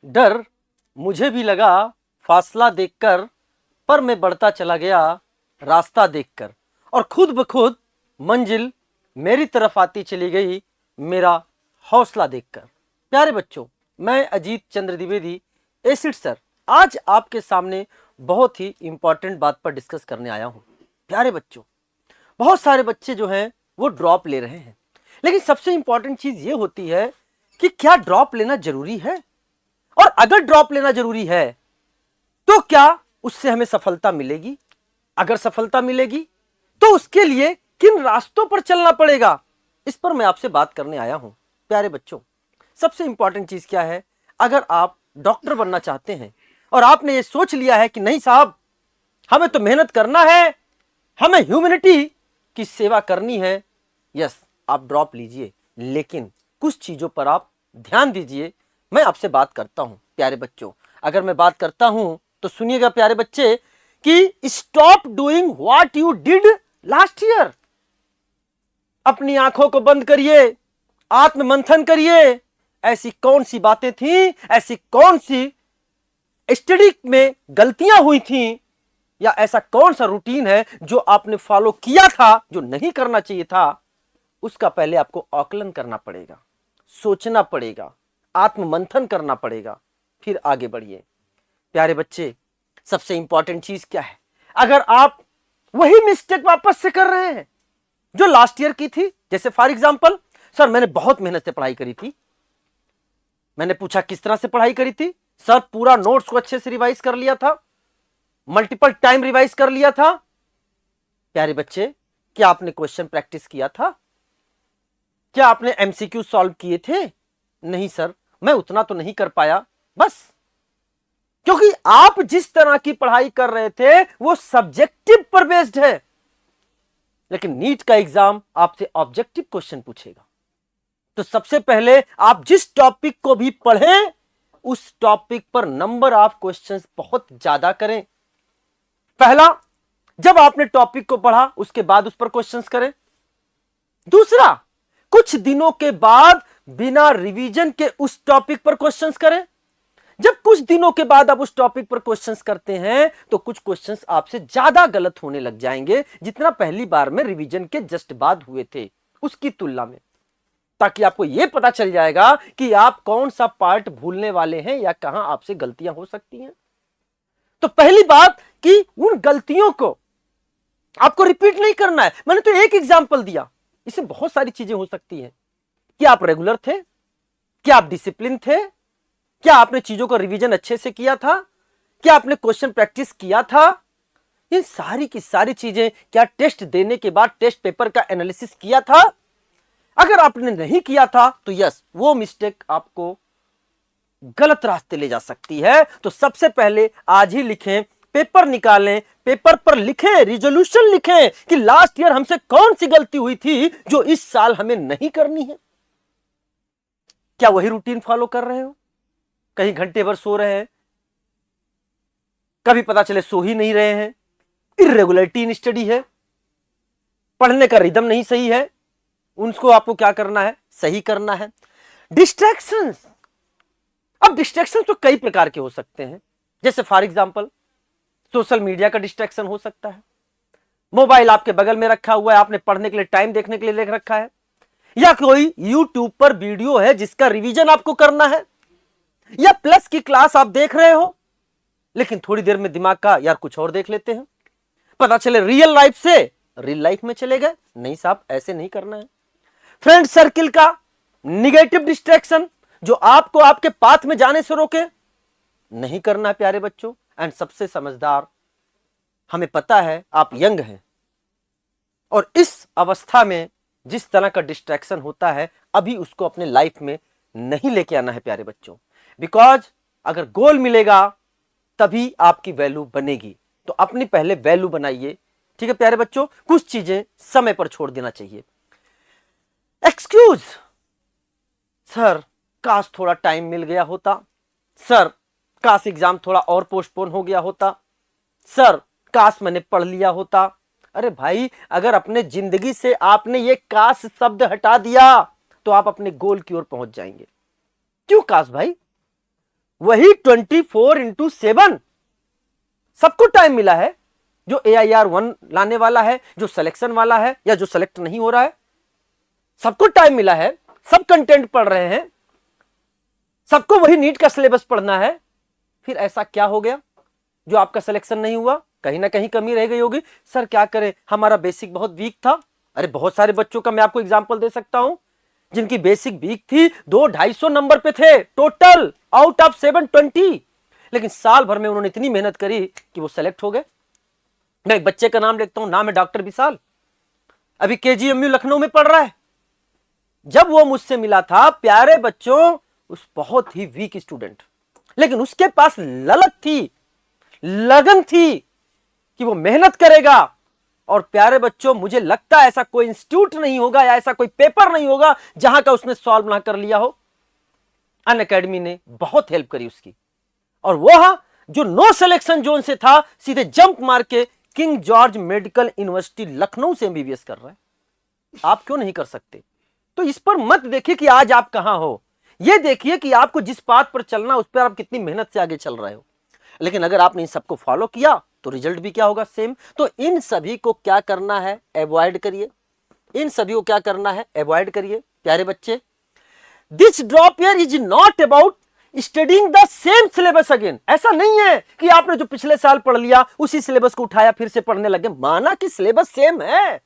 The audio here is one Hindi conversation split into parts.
डर मुझे भी लगा फासला देखकर, पर मैं बढ़ता चला गया रास्ता देखकर, और खुद ब खुद मंजिल मेरी तरफ आती चली गई मेरा हौसला देखकर। प्यारे बच्चों, मैं अजीत चंद्र द्विवेदी एसिड सर आज आपके सामने बहुत ही इंपॉर्टेंट बात पर डिस्कस करने आया हूं। प्यारे बच्चों, बहुत सारे बच्चे जो हैं वो ड्रॉप ले रहे हैं, लेकिन सबसे इंपॉर्टेंट चीज ये होती है कि क्या ड्रॉप लेना जरूरी है, और अगर ड्रॉप लेना जरूरी है तो क्या उससे हमें सफलता मिलेगी? अगर सफलता मिलेगी तो उसके लिए किन रास्तों पर चलना पड़ेगा, इस पर मैं आपसे बात करने आया हूं। प्यारे बच्चों, सबसे इंपॉर्टेंट चीज क्या है? अगर आप डॉक्टर बनना चाहते हैं और आपने ये सोच लिया है कि नहीं साहब, हमें तो मेहनत करना है, हमें ह्यूमैनिटी की सेवा करनी है, यस, आप ड्रॉप लीजिए, लेकिन कुछ चीजों पर आप ध्यान दीजिए। मैं आपसे बात करता हूं प्यारे बच्चों, अगर मैं बात करता हूं तो सुनिएगा प्यारे बच्चे कि stop doing what you did last year. अपनी आंखों को बंद करिए, आत्म मंथन करिए, ऐसी कौन सी बातें थी, ऐसी कौन सी स्टडी में गलतियां हुई थी, या ऐसा कौन सा रूटीन है जो आपने फॉलो किया था जो नहीं करना चाहिए था, उसका पहले आपको आकलन करना पड़ेगा, सोचना पड़ेगा, आत्म मंथन करना पड़ेगा, फिर आगे बढ़िए। प्यारे बच्चे, सबसे इंपॉर्टेंट चीज क्या है? अगर आप वही मिस्टेक वापस से कर रहे हैं जो लास्ट ईयर की थी, जैसे फॉर एग्जांपल, सर मैंने बहुत मेहनत से पढ़ाई करी थी। मैंने पूछा किस तरह से पढ़ाई करी थी? सर पूरा नोट्स को अच्छे से रिवाइज कर लिया था, मल्टीपल टाइम रिवाइज कर लिया था। प्यारे बच्चे, क्या आपने क्वेश्चन प्रैक्टिस किया था? क्या आपने एमसीक्यू सॉल्व किए थे? नहीं सर, मैं उतना तो नहीं कर पाया, बस क्योंकि आप जिस तरह की पढ़ाई कर रहे थे वो सब्जेक्टिव पर बेस्ड है, लेकिन नीट का एग्जाम आपसे ऑब्जेक्टिव क्वेश्चन पूछेगा। तो सबसे पहले आप जिस टॉपिक को भी पढ़ें उस टॉपिक पर नंबर ऑफ क्वेश्चंस बहुत ज्यादा करें। पहला, जब आपने टॉपिक को पढ़ा उसके बाद उस पर क्वेश्चंस करें। दूसरा, कुछ दिनों के बाद बिना रिवीजन के उस टॉपिक पर क्वेश्चंस करें। जब कुछ दिनों के बाद आप उस टॉपिक पर क्वेश्चंस करते हैं तो कुछ क्वेश्चंस आपसे ज्यादा गलत होने लग जाएंगे जितना पहली बार में रिवीजन के जस्ट बाद हुए थे उसकी तुलना में, ताकि आपको यह पता चल जाएगा कि आप कौन सा पार्ट भूलने वाले हैं या कहां आपसे गलतियां हो सकती हैं। तो पहली बात कि उन गलतियों को आपको रिपीट नहीं करना है। मैंने तो एक एग्जांपल दिया, इसमें बहुत सारी चीजें हो सकती हैं। क्या आप रेगुलर थे? क्या आप डिसिप्लिन थे? क्या आपने चीजों को रिवीजन अच्छे से किया था? क्या आपने क्वेश्चन प्रैक्टिस किया था? ये सारी की सारी चीजें, क्या टेस्ट देने के बाद टेस्ट पेपर का एनालिसिस किया था? अगर आपने नहीं किया था तो यस, वो मिस्टेक आपको गलत रास्ते ले जा सकती है। तो सबसे पहले आज ही लिखें, पेपर निकालें, पेपर पर लिखें, रिजोल्यूशन लिखें कि लास्ट ईयर हमसे कौन सी गलती हुई थी जो इस साल हमें नहीं करनी है। क्या वही रूटीन फॉलो कर रहे हो? कहीं घंटे भर सो रहे हैं, कभी पता चले सो ही नहीं रहे हैं, इर्रेगुलरिटी इन स्टडी है, पढ़ने का रिदम नहीं सही है, उनको आपको क्या करना है? सही करना है। डिस्ट्रैक्शंस, अब डिस्ट्रैक्शन तो कई प्रकार के हो सकते हैं, जैसे फॉर एग्जांपल सोशल मीडिया का डिस्ट्रैक्शन हो सकता है, मोबाइल आपके बगल में रखा हुआ है, आपने पढ़ने के लिए टाइम देखने के लिए देख रखा है, या कोई यूट्यूब पर वीडियो है जिसका रिवीजन आपको करना है, या प्लस की क्लास आप देख रहे हो लेकिन थोड़ी देर में दिमाग का यार कुछ और देख लेते हैं, पता चले रियल लाइफ से रियल लाइफ में चले गए। नहीं साहब, ऐसे नहीं करना है। फ्रेंड सर्किल का निगेटिव डिस्ट्रैक्शन जो आपको आपके पाथ में जाने से रोके, नहीं करना है प्यारे बच्चों। एंड सबसे समझदार, हमें पता है आप यंग हैं और इस अवस्था में जिस तरह का डिस्ट्रैक्शन होता है अभी उसको अपने लाइफ में नहीं लेके आना है प्यारे बच्चों, बिकॉज अगर गोल मिलेगा तभी आपकी वैल्यू बनेगी। तो अपनी पहले वैल्यू बनाइए, ठीक है प्यारे बच्चों। कुछ चीजें समय पर छोड़ देना चाहिए। एक्सक्यूज, सर काश थोड़ा टाइम मिल गया होता, सर काश एग्जाम थोड़ा और पोस्टपोन हो गया होता, सर काश मैंने पढ़ लिया होता। अरे भाई, अगर अपने जिंदगी से आपने ये काश शब्द हटा दिया तो आप अपने गोल की ओर पहुंच जाएंगे। क्यों काश भाई? वही 24/7 सबको टाइम मिला है। जो AIR 1 लाने वाला है, जो सिलेक्शन वाला है, या जो सेलेक्ट नहीं हो रहा है, सबको टाइम मिला है, सब कंटेंट पढ़ रहे हैं, सबको वही नीट का सिलेबस पढ़ना है। फिर ऐसा क्या हो गया जो आपका सिलेक्शन नहीं हुआ? कहीं ना कहीं कमी रह गई होगी। सर क्या करें, हमारा बेसिक बहुत वीक था। अरे बहुत सारे बच्चों का मैं आपको एग्जांपल दे सकता हूं जिनकी बेसिक वीक थी, 200-250 नंबर पे थे टोटल आउट ऑफ 720, लेकिन साल भर में उन्होंने इतनी मेहनत करी कि वो सेलेक्ट हो गए। मैं एक बच्चे का नाम लेता हूं, नाम है डॉक्टर विशाल, अभी KGMU लखनऊ में पढ़ रहा है। जब वो मुझसे मिला था, प्यारे बच्चों, उस बहुत ही वीक स्टूडेंट, लेकिन उसके पास ललक थी, लगन थी कि वो मेहनत करेगा। और प्यारे बच्चों, मुझे लगता है ऐसा कोई इंस्टीट्यूट नहीं होगा या ऐसा कोई पेपर नहीं होगा जहां का उसने सॉल्व ना कर लिया हो। अनअकैडमी ने बहुत हेल्प करी उसकी, और वह जो नो सिलेक्शन जोन से था, सीधे जंप मार के king George medical university Lucknow से MBBS कर रहा है। आप क्यों नहीं कर सकते? तो इस पर मत देखिए कि आज आप कहां हो, यह देखिए कि आपको जिस पाथ पर चलना उस पर आप कितनी मेहनत से आगे चल रहे हो। लेकिन अगर आपने इन सबको फॉलो किया तो रिजल्ट भी क्या होगा? सेम। तो इन सभी को क्या करना है? अवॉइड करिए। इन सभी को क्या करना है? अवॉइड करिए प्यारे बच्चे। This drop year is not about studying the same syllabus again. ऐसा नहीं है कि आपने जो पिछले साल पढ़ लिया उसी सिलेबस को उठाया फिर से पढ़ने लगे। माना कि सिलेबस सेम है,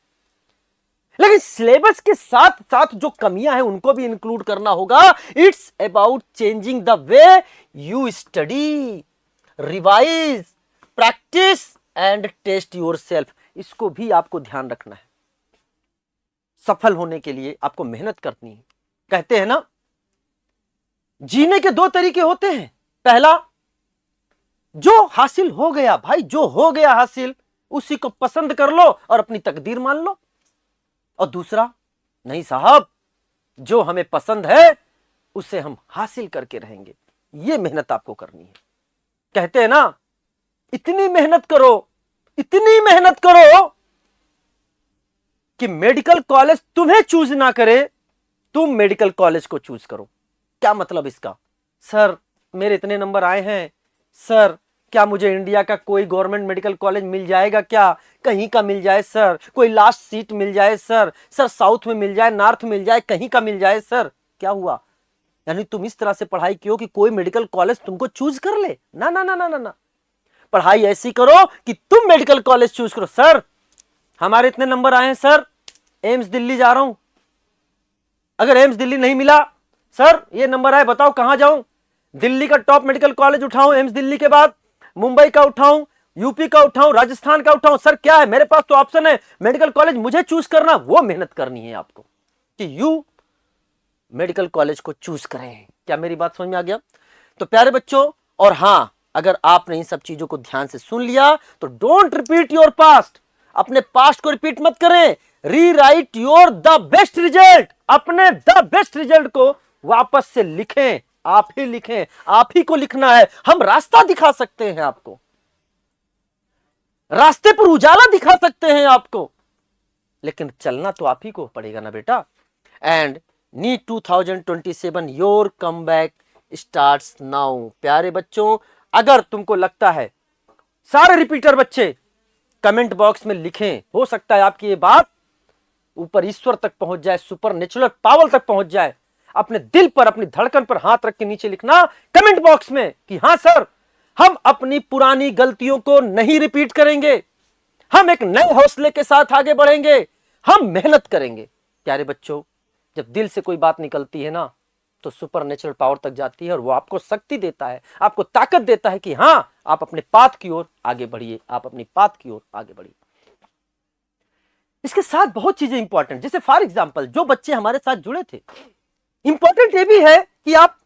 लेकिन सिलेबस के साथ साथ जो कमियां हैं उनको भी इंक्लूड करना होगा। It's about changing the way you study, revise, practice and test yourself. इसको भी आपको ध्यान रखना है। सफल होने के लिए आपको मेहनत करनी है। कहते हैं ना, जीने के 2 तरीके होते हैं। पहला, जो हासिल हो गया भाई, जो हो गया हासिल, उसी को पसंद कर लो और अपनी तकदीर मान लो। और दूसरा, नहीं साहब, जो हमें पसंद है उसे हम हासिल करके रहेंगे। यह मेहनत आपको करनी है। कहते हैं ना, इतनी मेहनत करो, इतनी मेहनत करो कि मेडिकल कॉलेज तुम्हें चूज ना करे, तुम मेडिकल कॉलेज को चूज करो। क्या मतलब इसका? सर मेरे इतने नंबर आए हैं, सर क्या मुझे इंडिया का कोई गवर्नमेंट मेडिकल कॉलेज मिल जाएगा क्या? कहीं का मिल जाए सर, कोई लास्ट सीट मिल जाए सर, सर साउथ में मिल जाए, नॉर्थ मिल जाए, कहीं का मिल जाए सर। क्या हुआ? यानी तुम इस तरह से पढ़ाई की हो कि कोई मेडिकल कॉलेज तुमको चूज कर ले? ना ना ना ना ना ना। पढ़ाई ऐसी करो कि तुम मेडिकल कॉलेज चूज करो। सर हमारे इतने नंबर आए हैं सर, एम्स दिल्ली जा रहा हूं। अगर एम्स दिल्ली नहीं मिला, सर ये नंबर आए, बताओ कहां जाऊं? दिल्ली का टॉप मेडिकल कॉलेज उठाऊं, एम्स दिल्ली के बाद मुंबई का उठाऊं, यूपी का उठाऊं, राजस्थान का उठाऊं? सर क्या है, मेरे पास तो ऑप्शन है, मेडिकल कॉलेज मुझे चूज करना। वो मेहनत करनी है आपको कि यू मेडिकल कॉलेज को चूज करें। क्या मेरी बात समझ में आ गया? तो प्यारे बच्चों, और हां, अगर आपने इन सब चीजों को ध्यान से सुन लिया तो डोंट रिपीट योर पास्ट। अपने पास्ट को रिपीट मत करें, rewrite your the best result. अपने द बेस्ट रिजल्ट को वापस से लिखें, आप ही लिखें, आप ही को लिखना है। हम रास्ता दिखा सकते हैं आपको, रास्ते पर उजाला दिखा सकते हैं आपको, लेकिन चलना तो आप ही को पड़ेगा ना बेटा। And NEET 2027 your comeback starts now. प्यारे बच्चों, अगर तुमको लगता है, सारे रिपीटर बच्चे कमेंट बॉक्स में लिखें, हो सकता है आपकी ये बात ऊपर ईश्वर तक पहुंच जाए, सुपर नेचुरल पावर तक पहुंच जाए। अपने दिल पर, अपनी धड़कन पर हाथ रख के नीचे लिखना कमेंट बॉक्स में कि हां सर, हम अपनी पुरानी गलतियों को नहीं रिपीट करेंगे, हम एक नए हौसले के साथ आगे बढ़ेंगे, हम मेहनत करेंगे। प्यारे बच्चों, जब दिल से कोई बात निकलती है ना, तो सुपर नेचुरल पावर तक जाती है और वो आपको शक्ति देता है, आपको ताकत देता है कि हां, आप अपने पाथ की ओर आगे बढ़िए, आप अपनी पाथ की ओर आगे बढ़िए। इसके साथ बहुत चीजें इंपॉर्टेंट, जैसे फॉर एग्जांपल जो बच्चे हमारे साथ जुड़े थे, इंपॉर्टेंट ये भी है कि आप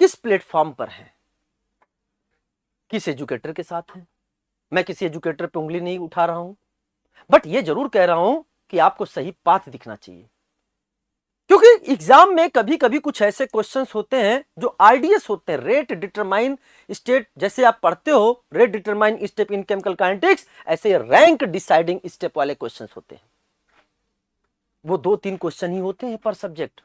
किस प्लेटफॉर्म पर हैं, किस एजुकेटर के साथ हैं। मैं किसी एजुकेटर पे उंगली नहीं उठा रहा हूं, बट ये जरूर कह रहा हूं कि आपको सही पाथ दिखना चाहिए, क्योंकि एग्जाम में कभी कभी कुछ ऐसे क्वेश्चंस होते हैं जो आरडीएस होते हैं, रेट डिटरमाइन स्टेट। जैसे आप पढ़ते हो rate determine step in chemical kinetics, ऐसे रैंक डिसाइडिंग स्टेप वाले क्वेश्चंस होते हैं। वो 2-3 क्वेश्चन ही होते हैं पर सब्जेक्ट,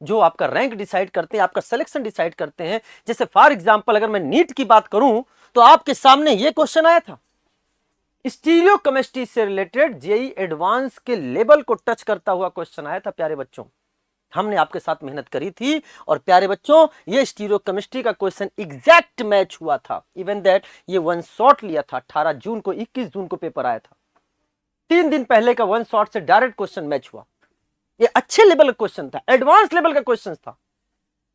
जो आपका रैंक डिसाइड करते हैं, आपका सिलेक्शन डिसाइड करते हैं। जैसे फॉर एग्जांपल अगर मैं नीट की बात करूं तो आपके सामने ये क्वेश्चन आया था, स्टीरियोकेमिस्ट्री से रिलेटेड जेई एडवांस के लेवल को टच करता हुआ क्वेश्चन आया था प्यारे बच्चों। हमने आपके साथ मेहनत करी थी और प्यारे बच्चों ये स्टीरियोकेमिस्ट्री का क्वेश्चन एग्जैक्ट मैच हुआ था। इवन दैट ये वन शॉट लिया था 18 जून को, 21 जून को पेपर आया था, 3 दिन पहले का वन शॉट से डायरेक्ट क्वेश्चन मैच हुआ। ये अच्छे लेवल का क्वेश्चन था, एडवांस लेवल का क्वेश्चन था।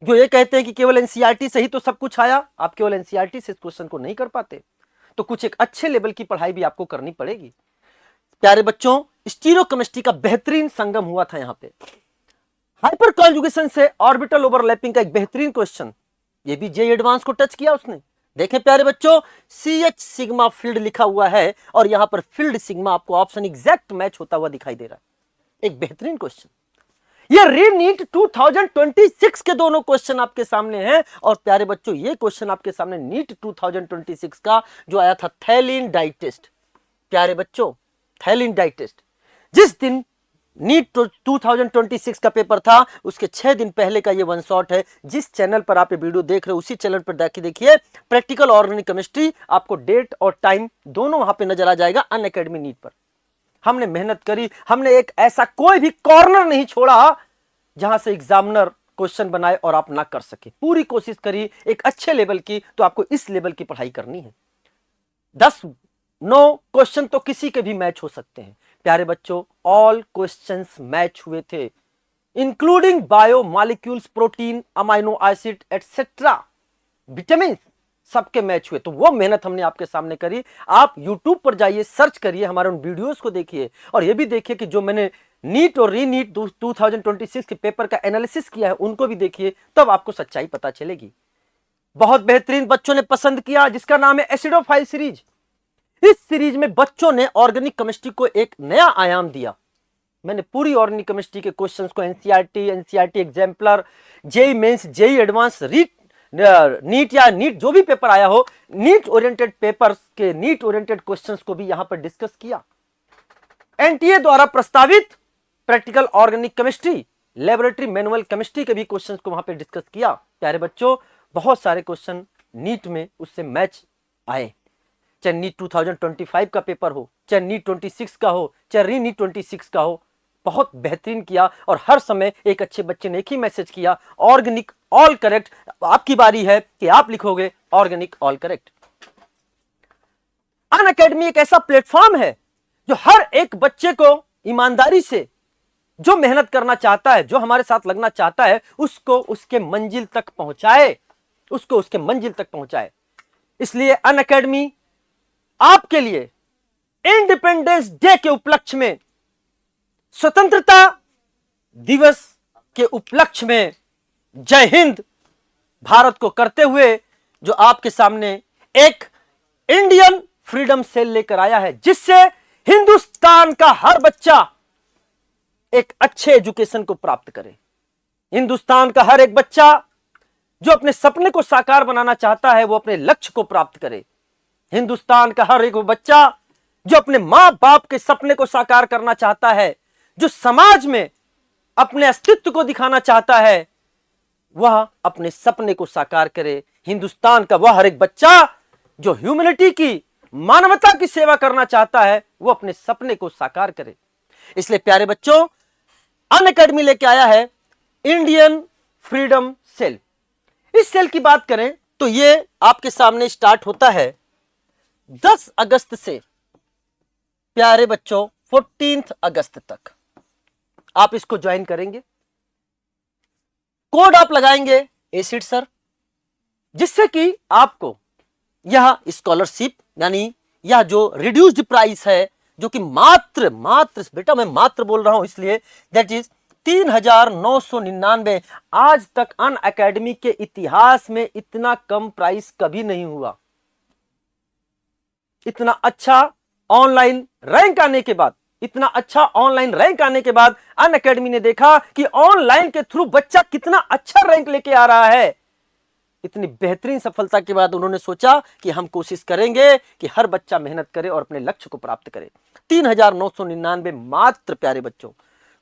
जो ये कहते हैं कि केवल एनसीईआरटी से ही तो सब कुछ आया, आप केवल एनसीईआरटी से इस क्वेश्चन को नहीं कर पाते, तो कुछ एक अच्छे लेवल की पढ़ाई भी आपको करनी पड़ेगी। प्यारे बच्चों स्टीरियोकेमिस्ट्री का बेहतरीन संगम हुआ था यहां पे। हाइपर कॉन्जुगेशन से ऑर्बिटल ओवरलैपिंग का एक बेहतरीन क्वेश्चन, ये भी जेई एडवांस को टच किया उसने। देखें प्यारे बच्चों CH सिग्मा फील्ड लिखा हुआ है और यहां पर फील्ड सिग्मा आपको ऑप्शन एग्जैक्ट मैच होता हुआ दिखाई दे रहा है। एक बेहतरीन क्वेश्चन। ये रीनीट 2026 के दोनों क्वेश्चन आपके सामने हैं। और प्यारे बच्चों ये क्वेश्चन आपके सामने नीट 2026 का जो आया था थैलिन डाई टेस्ट। प्यारे बच्चों थैलिन डाई टेस्ट जिस दिन नीट 2026 का पेपर था उसके 6 दिन पहले का ये वन शॉट है। जिस चैनल पर आप ये वीडियो देख रहे हो उसी चैनल पर देखिए प्रैक्टिकल ऑर्गेनिक केमिस्ट्री, आपको डेट और टाइम दोनों वहां पे नजर आ जाएगा अनअकैडमी नीट पर। हमने मेहनत करी, हमने एक ऐसा कोई भी कॉर्नर नहीं छोड़ा जहां से एग्जामिनर क्वेश्चन बनाए और आप ना कर सके। पूरी कोशिश करी एक अच्छे लेवल की, तो आपको इस लेवल की पढ़ाई करनी है। 10-9 क्वेश्चन तो किसी के भी मैच हो सकते हैं। प्यारे बच्चों ऑल क्वेश्चंस मैच हुए थे, including bio molecules, protein, amino acid etcetera, vitamin, सबके मैच हुए। तो वो मेहनत हमने आपके सामने करी। आप YouTube पर जाइए, सर्च करिए, हमारे उन वीडियोस को देखिए और ये भी देखिए कि जो मैंने नीट और रीनीट 2026 के पेपर का एनालिसिस किया है उनको भी देखिए, तब आपको सच्चाई पता चलेगी। बहुत बेहतरीन बच्चों ने पसंद किया जिसका नाम है एसिडोफाइल सीरीज। इस सीरीज में बच्चों ने ऑर्गेनिक केमिस्ट्री को एक नया आयाम दिया। मैंने पूरी ऑर्गेनिक केमिस्ट्री के क्वेश्चंस को NCERT exemplar, JEE Mains, JEE advance, NEET या नीट जो भी पेपर आया हो, नीट ओरिएंटेड पेपर्स के नीट ओरिएंटेड क्वेश्चंस को भी यहां पर डिस्कस किया। एनटीए द्वारा प्रस्तावित practical organic chemistry, laboratory manual chemistry के भी क्वेश्चंस को वहां पर डिस्कस किया। प्यारे बच्चों बहुत सारे क्वेश्चन नीट में उससे मैच आए, चाहे नीट 2025 का पेपर हो, चाहे नीट 26 का हो, चाहे री नीट 26 का हो, बहुत बेहतरीन किया। और हर समय एक अच्छे बच्चे ने एक ही मैसेज किया, ऑर्गेनिक ऑल करेक्ट। आपकी बारी है कि आप लिखोगे ऑर्गेनिक ऑल करेक्ट। अनअकैडमी एक ऐसा प्लेटफॉर्म है जो हर एक बच्चे को ईमानदारी से जो मेहनत करना चाहता है, जो हमारे साथ लगना चाहता है, उसको उसके मंजिल तक पहुंचाए, उसको उसके मंजिल तक पहुंचाए। इसलिए अनअकैडमी आपके लिए इंडिपेंडेंस डे के उपलक्ष्य में, स्वतंत्रता दिवस के उपलक्ष्य में जय हिंद भारत को करते हुए जो आपके सामने एक इंडियन फ्रीडम सेल लेकर आया है, जिससे हिंदुस्तान का हर बच्चा एक अच्छे एजुकेशन को प्राप्त करे। हिंदुस्तान का हर एक बच्चा जो अपने सपने को साकार बनाना चाहता है वो अपने लक्ष्य को प्राप्त करे। हिंदुस्तान का हर एक वो बच्चा जो अपने मां बाप के सपने को साकार करना चाहता है, जो समाज में अपने अस्तित्व को दिखाना चाहता है, वह अपने सपने को साकार करे। हिंदुस्तान का वह हर एक बच्चा जो ह्यूमैनिटी की, मानवता की सेवा करना चाहता है, वो अपने सपने को साकार करे। इसलिए प्यारे बच्चों अनअकैडमी लेके आया है इंडियन फ्रीडम सेल। इस सेल की बात करें तो ये आपके सामने स्टार्ट होता है 10 अगस्त से प्यारे बच्चों 14 अगस्त तक आप इसको ज्वाइन करेंगे। कोड आप लगाएंगे एसिड सर, जिससे कि आपको यह स्कॉलरशिप यानी यह जो रिड्यूस्ड प्राइस है, जो कि मात्र बेटा मैं मात्र बोल रहा हूं इसलिए, दैट इज 3,999। आज तक अनअकैडमी के इतिहास में इतना कम प्राइस कभी नहीं हुआ। इतना अच्छा ऑनलाइन रैंक आने के बाद, अनअकैडमी ने देखा कि ऑनलाइन के थ्रू बच्चा कितना अच्छा रैंक लेके आ रहा है। इतनी बेहतरीन सफलता के बाद उन्होंने सोचा कि हम कोशिश करेंगे कि हर बच्चा मेहनत करे और अपने लक्ष्य को प्राप्त करे। 3,999 मात्र प्यारे बच्चों।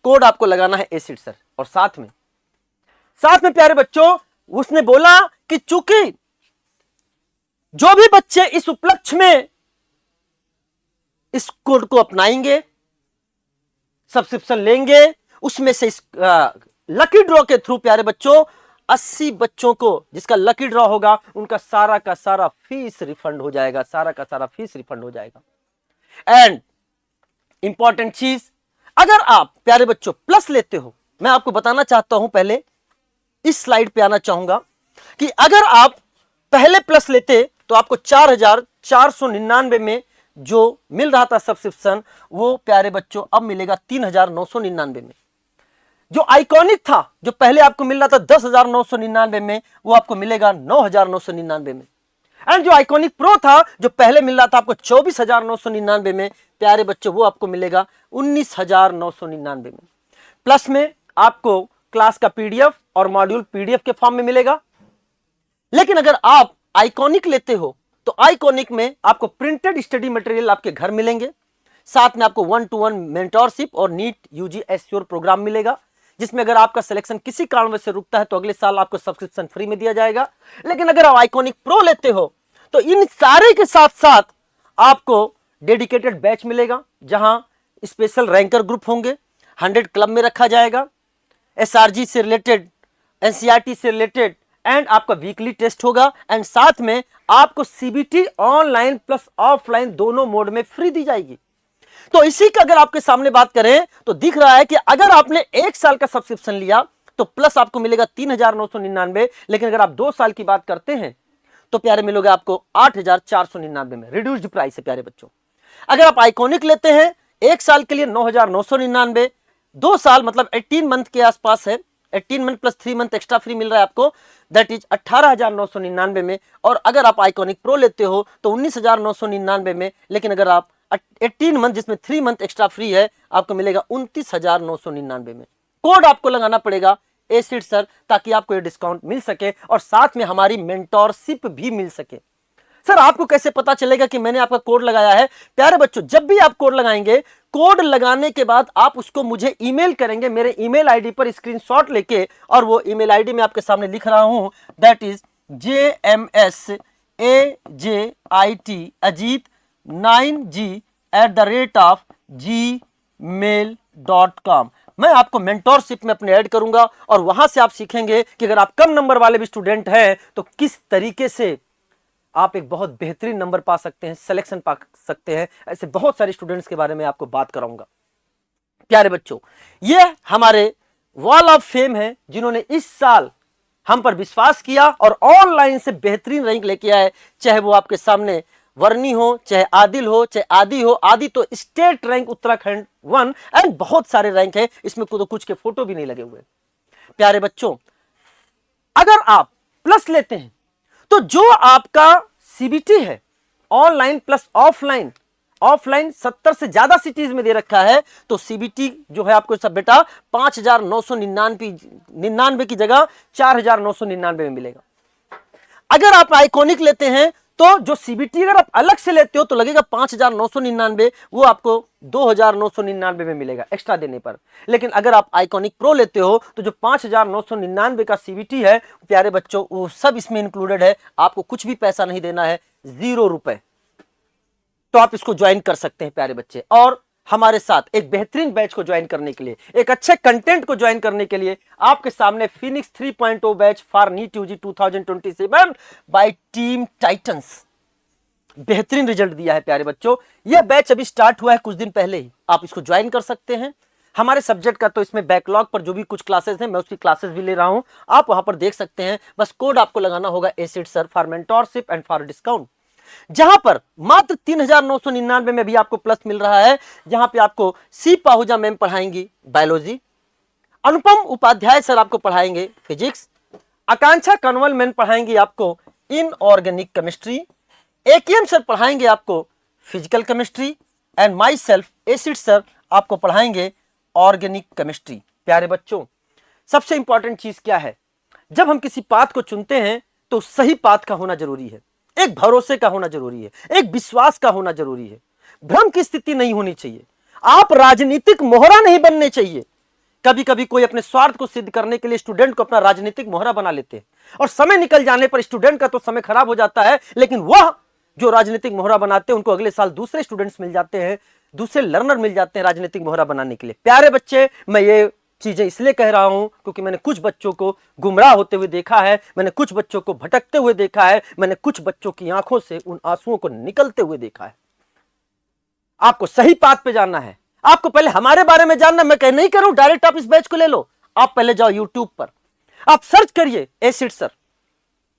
कोड आपको लगाना है एसिड सर, और साथ में साथ में प्यारे बच्चों उसने बोला कि चूंकि जो भी बच्चे इस उपलक्ष्य में इस कोड को अपनाएंगे, सब्सक्रिप्शन लेंगे, उसमें से इस लकी ड्रॉ के थ्रू प्यारे बच्चों 80 बच्चों को जिसका लकी ड्रॉ होगा उनका सारा का सारा फीस रिफंड हो जाएगा, सारा का सारा फीस रिफंड हो जाएगा। एंड इंपॉर्टेंट चीज, अगर आप प्यारे बच्चों प्लस लेते हो, मैं आपको बताना चाहता हूं, पहले इस स्लाइड पे आना चाहूंगा कि अगर आप पहले प्लस लेते तो आपको 4499 में जो मिल रहा था सब्सक्रिप्शन, वो प्यारे बच्चों अब मिलेगा 3999 में। जो आइकॉनिक था, जो पहले आपको मिल रहा था 10,999 में, वो आपको मिलेगा 9,999 में। एंड जो आइकॉनिक प्रो था, जो पहले मिल रहा था आपको 24,999 में, प्यारे बच्चों वो आपको मिलेगा 19,999 में। प्लस में आपको क्लास का पीडीएफ और मॉड्यूल पीडीएफ के फॉर्म में मिलेगा। लेकिन अगर आप आइकॉनिक लेते हो तो आइकॉनिक में आपको प्रिंटेड स्टडी मटेरियल आपके घर मिलेंगे, साथ में आपको 1-to-1 मेंटोरशिप और नीट यूजी एश्योर प्रोग्राम मिलेगा, जिसमें अगर आपका सिलेक्शन किसी कारणवश से रुकता है तो अगले साल आपको सब्सक्रिप्शन फ्री में दिया जाएगा। लेकिन अगर आप आइकॉनिक प्रो लेते हो तो इन सारे के साथ साथ आपको डेडिकेटेड बैच मिलेगा, जहां स्पेशल रैंकर ग्रुप होंगे, 100 क्लब में रखा जाएगा, एसआरजी से रिलेटेड, एनसीईआरटी से रिलेटेड, एंड आपका वीकली टेस्ट होगा, एंड साथ में आपको सीबीटी ऑनलाइन प्लस ऑफलाइन दोनों मोड में फ्री दी जाएगी। तो इसी का अगर आपके सामने बात करें तो दिख रहा है कि अगर आपने 1 साल का सब्सक्रिप्शन लिया तो प्लस आपको मिलेगा 3,999, लेकिन अगर आप 2 साल की बात करते हैं तो प्यारे मिलोगे आपको 8,499 में, रिड्यूस्ड प्राइस है प्यारे बच्चों। अगर आप आइकॉनिक लेते हैं 1 साल के लिए 9,999, 2 साल मतलब 18 मंथ के आसपास है, 18 month plus 3 month extra free मिल रहा है आपको, दैट इज 18,999 में। और अगर आप आइकॉनिक प्रो लेते हो तो 19,999 में, लेकिन अगर आप 18 मंथ जिसमें 3 मंथ एक्स्ट्रा फ्री है आपको मिलेगा 29,999 में। कोड आपको लगाना पड़ेगा एसिड सर, ताकि आपको ये डिस्काउंट मिल सके और साथ में हमारी मेंटोरशिप भी मिल सके। सर आपको कैसे पता चलेगा कि मैंने आपका कोड लगाया है? प्यारे बच्चों, जब भी आप कोड लगाएंगे, कोड लगाने के बाद आप उसको मुझे ईमेल करेंगे, मेरे ईमेल आईडी पर स्क्रीनशॉट लेके, और वो ईमेल आईडी मैं आपके सामने लिख रहा हूं, दैट इज jmsajit9g@gmail.com। मैं आपको मेंटोरशिप में अपने ऐड करूंगा और वहां से आप सीखेंगे कि अगर आप कम नंबर वाले भी स्टूडेंट हैं तो किस तरीके से आप एक बहुत बेहतरीन नंबर पा सकते हैं, सिलेक्शन पा सकते हैं। ऐसे बहुत सारे स्टूडेंट्स के बारे में आपको बात कराऊंगा। प्यारे बच्चों, ये हमारे वॉल ऑफ फेम है जिन्होंने इस साल हम पर विश्वास किया और ऑनलाइन से बेहतरीन रैंक लेके आए, चाहे वो आपके सामने वर्णी हो, चाहे आदिल हो, चाहे आदि हो। आदि तो स्टेट रैंक उत्तराखंड 1, एंड बहुत सारे रैंक है, इसमें तो कुछ के फोटो भी नहीं लगे हुए। प्यारे बच्चों, अगर आप प्लस लेते हैं तो जो आपका सीबीटी है ऑनलाइन प्लस ऑफलाइन, ऑफलाइन 70 से ज्यादा सिटीज में दे रखा है, तो सीबीटी जो है आपको सब बेटा 5,999 की जगह 4,999 में मिलेगा। अगर आप आइकॉनिक लेते हैं तो जो सीबीटी अगर आप अलग से लेते हो तो लगेगा 5,999, वो आपको 2,999 में मिलेगा एक्स्ट्रा देने पर। लेकिन अगर आप आइकॉनिक प्रो लेते हो तो जो 5,999 का सीबीटी है प्यारे बच्चों, वो सब इसमें इंक्लूडेड है, आपको कुछ भी पैसा नहीं देना है, 0 रुपए। तो आप इसको ज्वाइन कर सकते हैं प्यारे बच्चे, और हमारे साथ एक बेहतरीन बैच को ज्वाइन करने के लिए, एक अच्छे कंटेंट को ज्वाइन करने के लिए आपके सामने Phoenix 3.0 batch for NEET UG 2027 by team Titans बेहतरीन रिजल्ट दिया है प्यारे बच्चों। यह बैच अभी स्टार्ट हुआ है कुछ दिन पहले ही, आप इसको ज्वाइन कर सकते हैं। हमारे सब्जेक्ट का तो इसमें बैकलॉग पर जो भी कुछ क्लासेस हैं मैं उसकी क्लासेस भी ले रहा हूं, आप वहां पर देख सकते हैं। बस कोड आपको लगाना होगा acid sir for mentorship and for discount, जहां पर मात्र 3,999 में भी आपको प्लस मिल रहा है, जहां पे आपको सी पाहुजा मैम पढ़ाएंगी बायोलॉजी, अनुपम उपाध्याय सर आपको पढ़ाएंगे फिजिक्स, आकांक्षा कनवल मैम पढ़ाएंगी आपको इनऑर्गेनिक केमिस्ट्री, एकेएम सर पढ़ाएंगे आपको physical chemistry, and my self acid sir आपको पढ़ाएंगे ऑर्गेनिक केमिस्ट्री। प्यारे बच्चों, सबसे इंपॉर्टेंट चीज क्या है? जब हम किसी पाथ को चुनते हैं तो सही पाथ का होना जरूरी है, एक भरोसे का होना जरूरी है, एक विश्वास का होना जरूरी है, भ्रम की स्थिति नहीं होनी चाहिए, आप राजनीतिक मोहरा नहीं बनने चाहिए। कभी कभी कोई अपने स्वार्थ को सिद्ध करने के लिए स्टूडेंट को अपना राजनीतिक मोहरा बना लेते हैं, और समय निकल जाने पर स्टूडेंट का तो समय खराब हो जाता है, लेकिन वह जो राजनीतिक मोहरा बनाते हैं उनको अगले साल दूसरे स्टूडेंट्स मिल जाते हैं, दूसरे लर्नर मिल जाते हैं राजनीतिक मोहरा बनाने के लिए। प्यारे बच्चे, मैं ये चीजें इसलिए कह रहा हूं क्योंकि मैंने कुछ बच्चों को गुमराह होते हुए देखा है, मैंने कुछ बच्चों को भटकते हुए देखा है, मैंने कुछ बच्चों की आंखों से उन आंसुओं को निकलते हुए देखा है। आपको सही बात पे जानना है, आपको पहले हमारे बारे में जानना। मैं कह नहीं करूं डायरेक्ट आप इस बैच को ले लो, आप पहले जाओ यूट्यूब पर, आप सर्च करिए एसिड सर,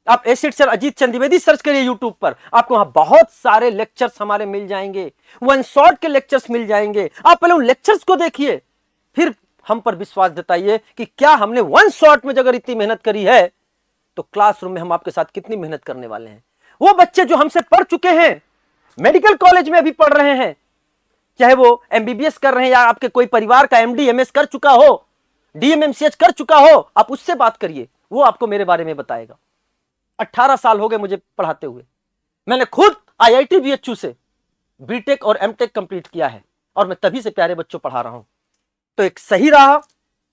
आप एसिड सर अजीत चंद द्विवेदी सर्च करिए यूट्यूब पर, आपको वहां बहुत सारे लेक्चर्स हमारे मिल जाएंगे, वन शॉट के लेक्चर्स मिल जाएंगे। आप पहले उन लेक्चर्स को देखिए, फिर हम पर विश्वास जताइए कि क्या हमने वन शॉट में अगर इतनी मेहनत करी है तो क्लासरूम में हम आपके साथ कितनी मेहनत करने वाले हैं। वो बच्चे जो हमसे पढ़ चुके हैं, मेडिकल कॉलेज में अभी पढ़ रहे हैं, चाहे वो एमबीबीएस कर रहे हैं या आपके कोई परिवार का एमडी एमएस कर चुका हो, डीएमएमसीएच कर चुका हो, आप उससे बात करिए, वो आपको मेरे बारे में बताएगा। 18 साल हो गए मुझे पढ़ाते हुए, मैंने खुद आईआईटी बीएचयू से बीटेक और एमटेक कंप्लीट किया है, और मैं तभी से प्यारे बच्चों पढ़ा रहा हूं। तो एक सही राह,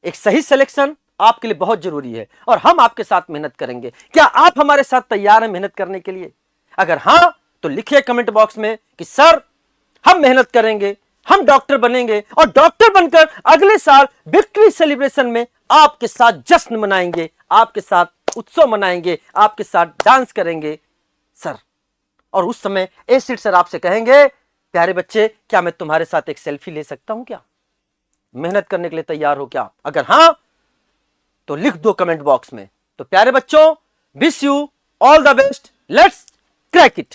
एक सही सिलेक्शन आपके लिए बहुत जरूरी है, और हम आपके साथ मेहनत करेंगे। क्या आप हमारे साथ तैयार हैं मेहनत करने के लिए? अगर हां तो लिखिए कमेंट बॉक्स में कि सर हम मेहनत करेंगे, हम डॉक्टर बनेंगे, और डॉक्टर बनकर अगले साल विक्ट्री सेलिब्रेशन में आपके साथ जश्न मनाएंगे, आपके साथ उत्सव मनाएंगे, आपके साथ डांस करेंगे सर। और उस समय एसिड सर आपसे कहेंगे, प्यारे बच्चे क्या मैं तुम्हारे साथ एक सेल्फी ले सकता हूं क्या? मेहनत करने के लिए तैयार हो क्या? अगर हां तो लिख दो कमेंट बॉक्स में। तो प्यारे बच्चों, wish you all the best, let's crack it.